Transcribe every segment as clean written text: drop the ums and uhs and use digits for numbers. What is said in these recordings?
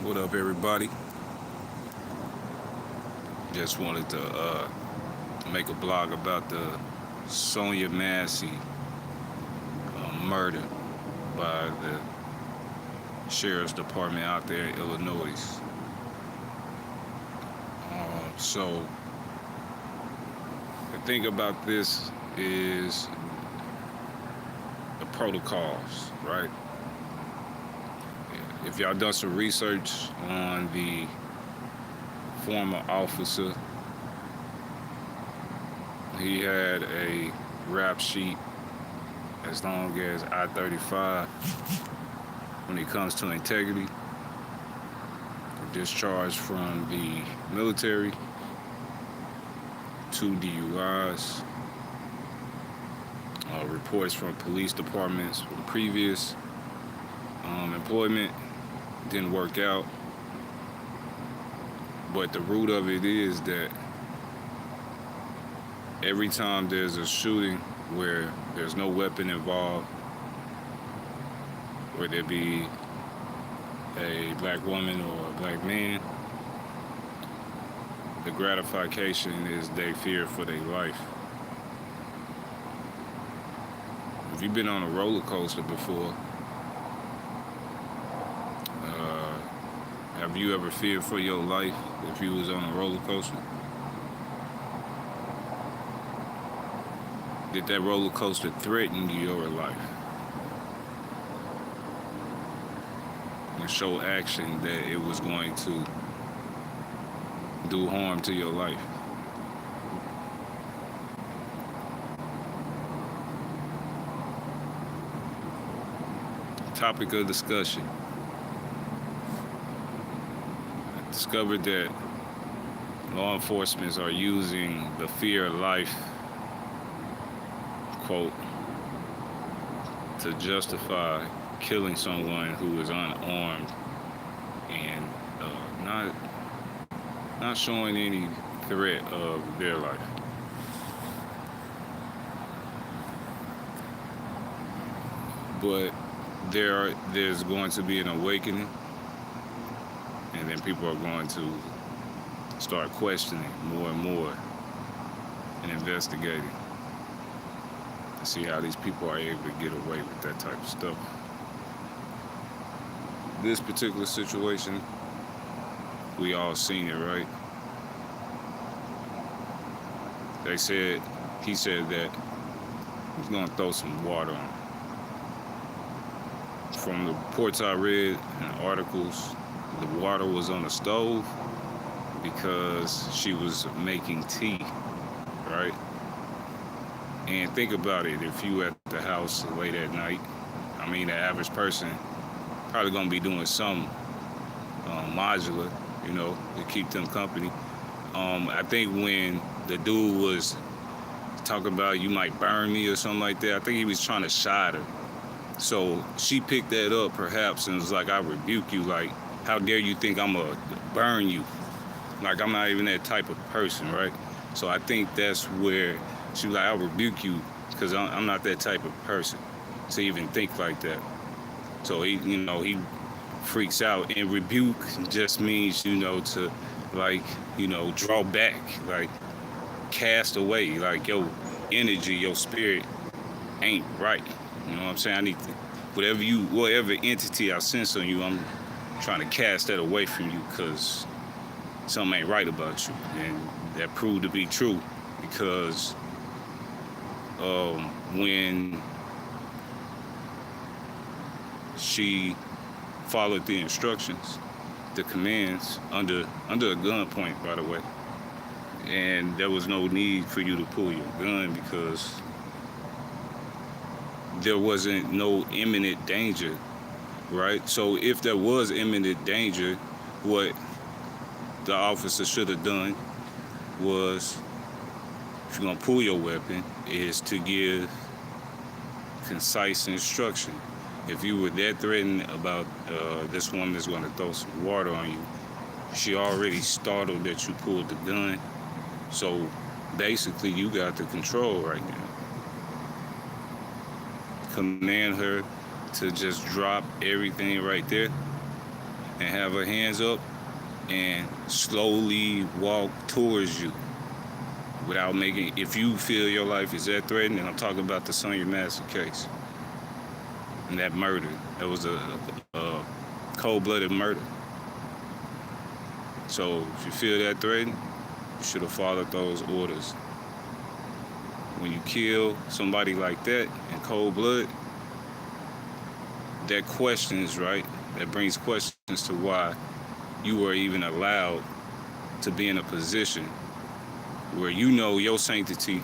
What up, everybody? Just wanted to make a blog about the Sonya Massey murder by the sheriff's department out there in Illinois. So the thing about this is the protocols, right? If y'all done some research on the former officer, he had a rap sheet as long as I-35 when it comes to integrity, discharge from the military, 2 DUIs, reports from police departments from previous employment didn't work out. But the root of it is that every time there's a shooting where there's no weapon involved, whether it be a black woman or a black man, the gratification is they fear for their life. If you've been on a roller coaster before, have you ever feared for your life if you was on a roller coaster? Did that roller coaster threaten your life? And show action that it was going to do harm to your life? Topic of discussion. Discovered that law enforcement are using the fear of life, quote, to justify killing someone who is unarmed and not showing any threat of their life. But there's going to be an awakening, and then people are going to start questioning more and more and investigating to see how these people are able to get away with that type of stuff. This particular situation, we all seen it, right? He said that he's gonna throw some water on him. From the reports I read and articles, the water was on the stove because she was making tea, right? And think about it, if you at the house late at night, I mean, the average person probably gonna be doing some modular, to keep them company. I think when the dude was talking about you might burn me or something like that, I think he was trying to shot her. So she picked that up perhaps and was like, I rebuke you, like, how dare you think I'm gonna burn you? Like, I'm not even that type of person, right? So I think that's where she was like, I'll rebuke you because I'm not that type of person to even think like that. So he freaks out, and rebuke just means, to draw back, like cast away, like your energy, your spirit ain't right. You know what I'm saying? I need to, whatever entity I sense on you, I'm trying to cast that away from you because something ain't right about you. And that proved to be true because when she followed the instructions, the commands, under a gunpoint, by the way, and there was no need for you to pull your gun because there wasn't no imminent danger, right? So if there was imminent danger, what the officer should have done was, if you're gonna pull your weapon, is to give concise instruction. If you were that threatened about this woman is gonna throw some water on you, she already startled that you pulled the gun. So basically you got the control right now. Command her to just drop everything right there and have her hands up and slowly walk towards you without making, if you feel your life is that threatened, and I'm talking about the Sonya Massey case and that murder. That was a cold-blooded murder. So if you feel that threatened, you should have followed those orders. When you kill somebody like that in cold blood, that questions, right? That brings questions to why you were even allowed to be in a position where you know your sanctity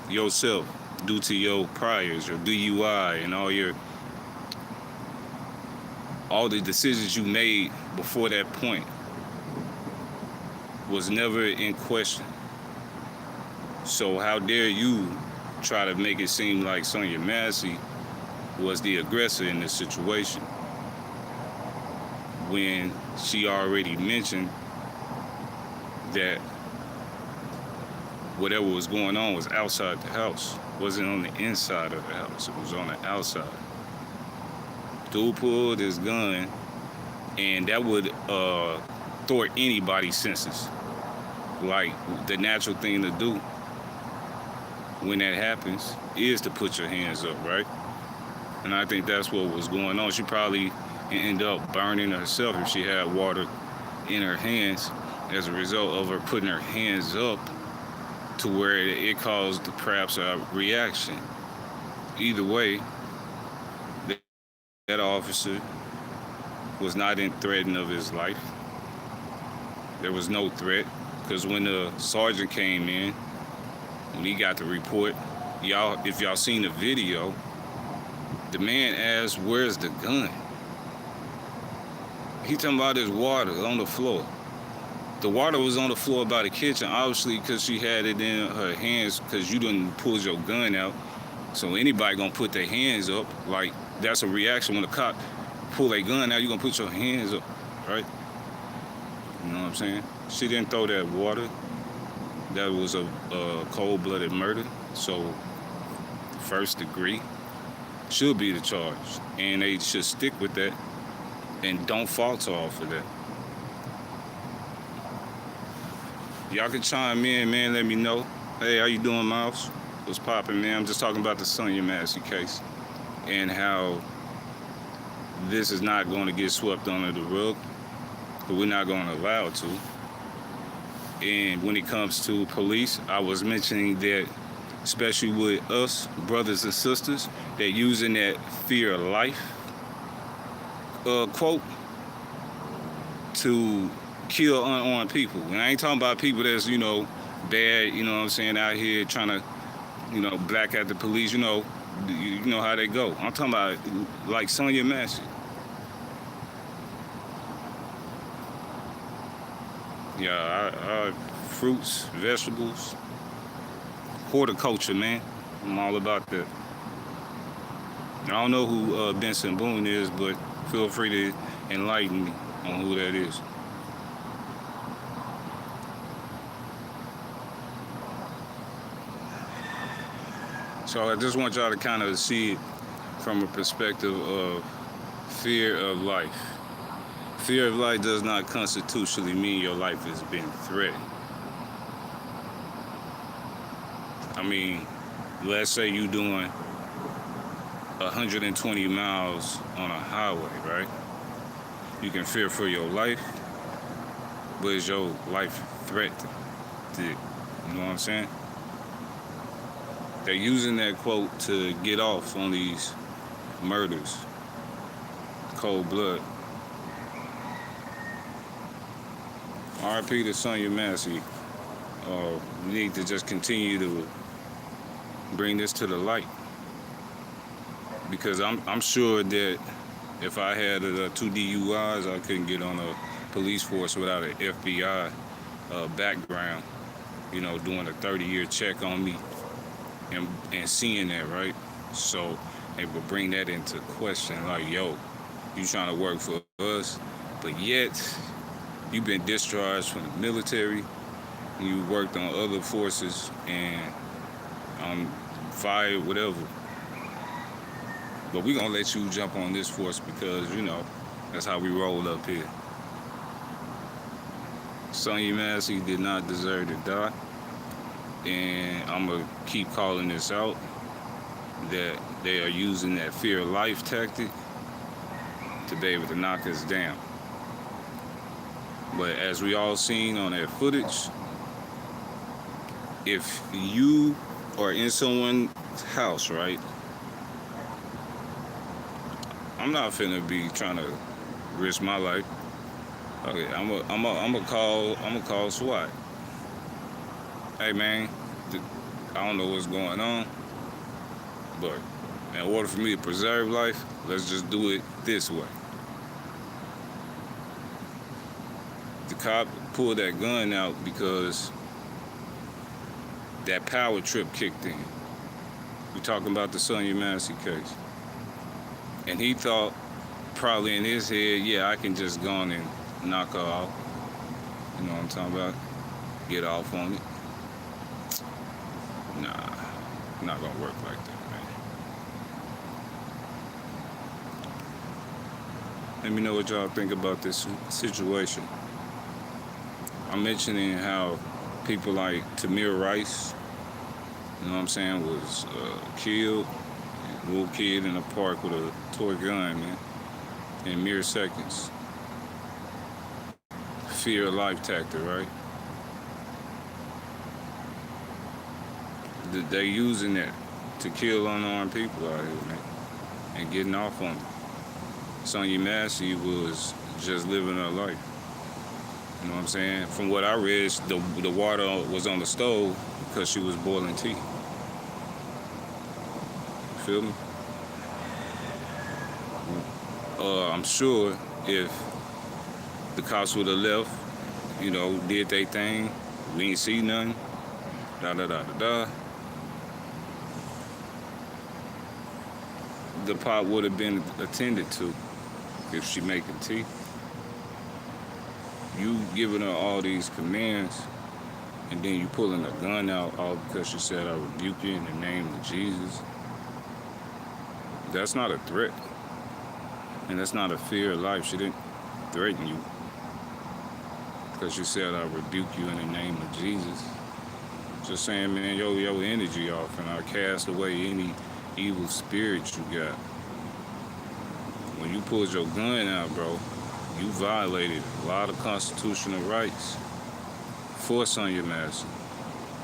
yourself due to your priors, your DUI, and all the decisions you made before that point was never in question. So how dare you try to make it seem like Sonya Massey was the aggressor in this situation when she already mentioned that whatever was going on was outside the house. It wasn't on the inside of the house. It was on the outside. Dude pulled his gun, and that would thwart anybody's senses. Like, the natural thing to do when that happens is to put your hands up, right? And I think that's what was going on. She probably ended up burning herself if she had water in her hands as a result of her putting her hands up to where it caused perhaps a reaction. Either way, that officer was not in threatening of his life. There was no threat, because when the sergeant came in, when he got the report, if y'all seen the video, the man asked, "Where's the gun?" He talking about his water on the floor. The water was on the floor by the kitchen, obviously, because she had it in her hands, because you didn't pull your gun out. So anybody gonna put their hands up. Like, that's a reaction when a cop pull their gun out. You gonna put your hands up, right? You know what I'm saying? She didn't throw that water. That was a cold-blooded murder. So first degree should be the charge, and they should stick with that and don't falter off of that. Y'all can chime in, man. Let me know. Hey, how you doing, Miles? What's poppin', man? I'm just talking about the Sonya Massey case and how this is not going to get swept under the rug, but we're not going to allow it to. And when it comes to police, I was mentioning that, especially with us, brothers and sisters, that using that fear of life quote to kill unarmed people. And I ain't talking about people that's, bad, you know what I'm saying, out here trying to, black at the police, you know how they go. I'm talking about like Sonya Massey. Yeah, fruits, vegetables, horticulture, man. I'm all about that. I don't know who Benson Boone is, but feel free to enlighten me on who that is. So I just want y'all to kind of see it from a perspective of fear of life. Fear of life does not constitutionally mean your life has been threatened. I mean, let's say you're doing 120 miles on a highway, right? You can fear for your life, but is your life threatened? You know what I'm saying? They're using that quote to get off on these murders. Cold blood. R.I.P. to Sonya Massey. We need to just continue to bring this to the light. Because I'm sure that if I had 2 DUIs, I couldn't get on a police force without an FBI background, doing a 30-year check on me and seeing that, right? So they would bring that into question, like, yo, you trying to work for us, but yet you've been discharged from the military, you worked on other forces and fired, whatever. But we're going to let you jump on this force because, that's how we roll up here. Sonya Massey did not deserve to die. And I'm going to keep calling this out, that they are using that fear of life tactic to be able to knock us down. But as we all seen on that footage, if you are in someone's house, right? I'm not finna be trying to risk my life. Okay, I'm gonna call SWAT. Hey man, I don't know what's going on, but in order for me to preserve life, let's just do it this way. The cop pulled that gun out because that power trip kicked in. We're talking about the Sonya Massey case. And he thought, probably in his head, yeah, I can just go on and knock her off. You know what I'm talking about? Get off on it. Nah, not gonna work like that, man. Let me know what y'all think about this situation. I'm mentioning how people like Tamir Rice, you know what I'm saying, was killed, a little kid in a park with a toy gun, man, in mere seconds. Fear of life tactic, right? They're using that to kill unarmed people out here, man, and getting off on it. Sonya Massey was just living her life. You know what I'm saying? From what I read, the water was on the stove because she was boiling tea. Feel me? I'm sure if the cops would have left, you know, did their thing, we ain't see nothing, the pot would have been attended to if she making tea. You giving her all these commands, and then you pulling a gun out all because she said, I rebuke you in the name of Jesus. That's not a threat. And that's not a fear of life. She didn't threaten you because she said, I rebuke you in the name of Jesus. Just saying, man, your energy off, and I cast away any evil spirit you got. When you pulled your gun out, bro, you violated a lot of constitutional rights for Sonya Massey.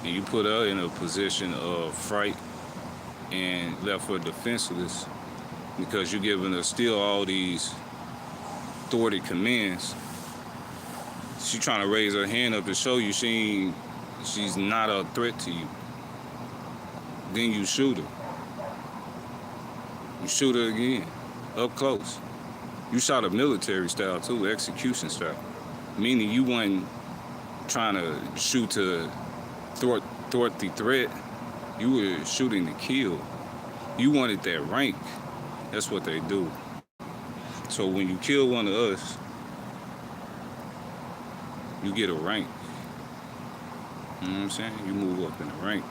And you put her in a position of fright and left her defenseless because you're giving her still all these thwarted commands. She's trying to raise her hand up to show you she's not a threat to you. Then you shoot her. You shoot her again, up close. You shot a military style too, execution style. Meaning you weren't trying to shoot to thwart the threat. You were shooting to kill. You wanted that rank. That's what they do. So when you kill one of us, you get a rank. You know what I'm saying? You move up in the rank.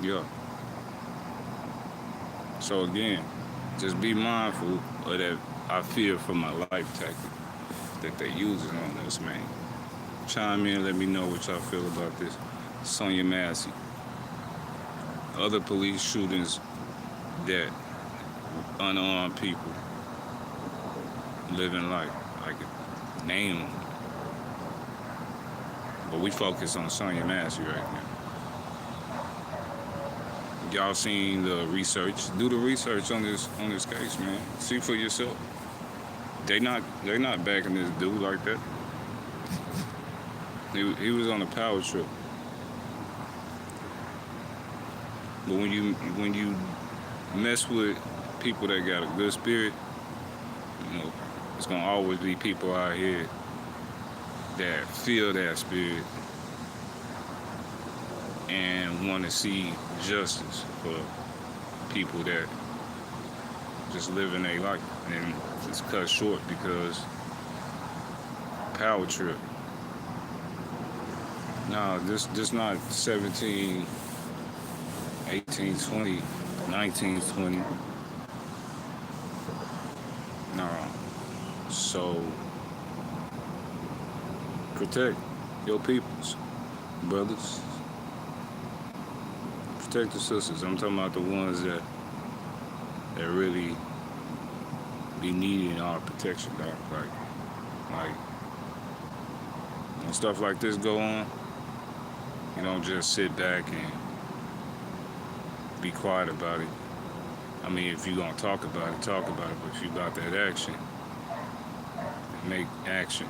Yeah. So again, just be mindful of that I fear for my life tactic that they using on us, man. Chime in, let me know what y'all feel about this. Sonya Massey. Other police shootings that unarmed people living life. I could name them. But we focus on Sonya Massey right now. Y'all seen the research? Do the research on this case, man. See for yourself. They not backing this dude like that. He was on a power trip. But when you mess with people that got a good spirit, you know, it's gonna always be people out here that feel that spirit and want to see justice for people that just living their life and it's cut short because power trip. No, this not 17, 18, 20, 19, 20. No. So protect your peoples, brothers. Protect the sisters. I'm talking about the ones that really be needing our protection, dog. Like when stuff like this go on, you don't just sit back and be quiet about it. I mean, if you gonna talk about it, talk about it. But if you got that action, make action.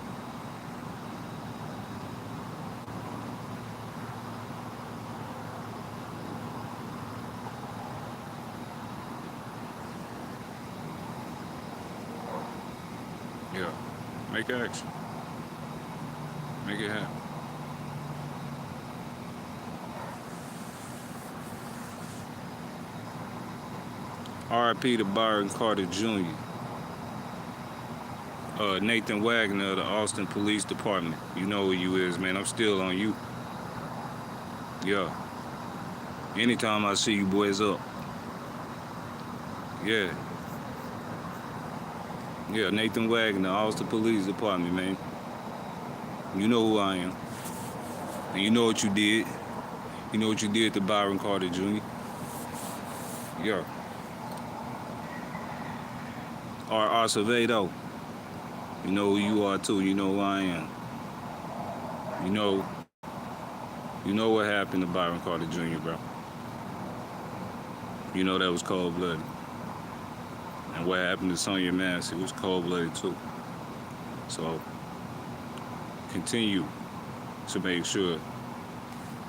Yeah, make action. Make it happen. R.I.P. to Byron Carter Jr. Nathan Wagner of the Austin Police Department. You know who you is, man. I'm still on you. Yeah. Anytime I see you boys up. Yeah. Yeah, Nathan Wagner, Austin Police Department, man. You know who I am. And you know what you did. You know what you did to Byron Carter Jr. Yeah. Or Acevedo. You know who you are too. You know who I am. You know what happened to Byron Carter Jr., bro. You know that was cold-blooded. And what happened to Sonya Massey was cold-blooded too. So continue to make sure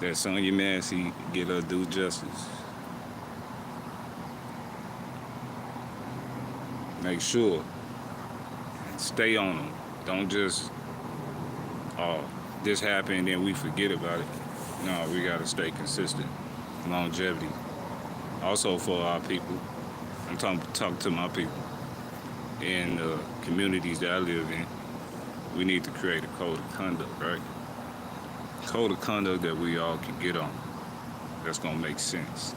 that Sonya Massey get her due justice. Make sure. Stay on them. Don't just, this happened and then we forget about it. No, we gotta stay consistent. Longevity. Also for our people. I'm talking to my people. In the communities that I live in, we need to create a code of conduct, right? Code of conduct that we all can get on. That's gonna make sense.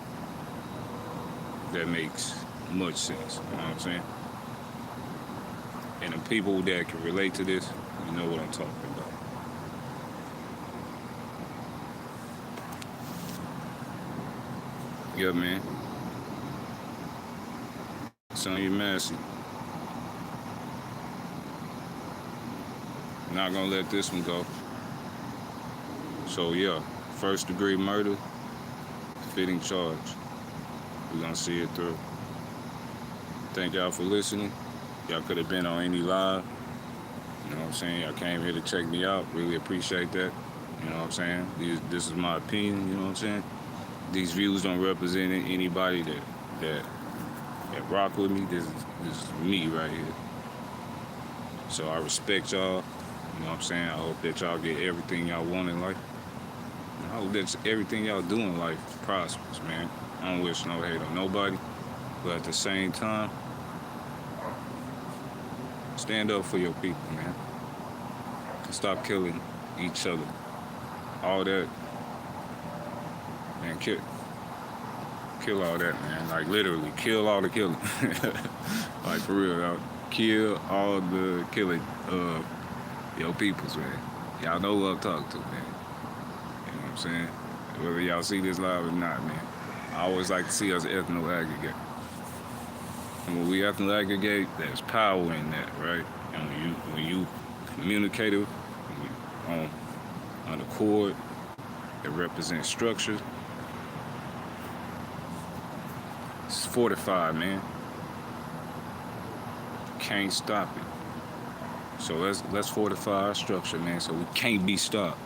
That makes much sense. You know what I'm saying? And the people that can relate to this, you know what I'm talking about. Yeah, man. Sonya Massey. Not gonna let this one go. So yeah, first degree murder, fitting charge. We're gonna see it through. Thank y'all for listening. Y'all could have been on any live. You know what I'm saying? Y'all came here to check me out. Really appreciate that. You know what I'm saying? This is my opinion, you know what I'm saying? These views don't represent anybody that rock with me. This is me right here. So I respect y'all. You know what I'm saying? I hope that y'all get everything y'all want in life. I hope that everything y'all do in life prospers, man. I don't wish no hate on nobody. But at the same time, stand up for your people, man. Stop killing each other. All that. Man, kill all that, man. Like, literally, kill all the killing. Like, for real, y'all. Kill all the killing of your peoples, man. Y'all know who I'm talking to, man. You know what I'm saying? Whether y'all see this live or not, man. I always like to see us ethno-aggregate. And when we ethno-aggregate, there's power in that, right? And when you communicative, when you on the chord that represents structure, it's fortified, man. Can't stop it. So let's fortify our structure, man, so we can't be stopped.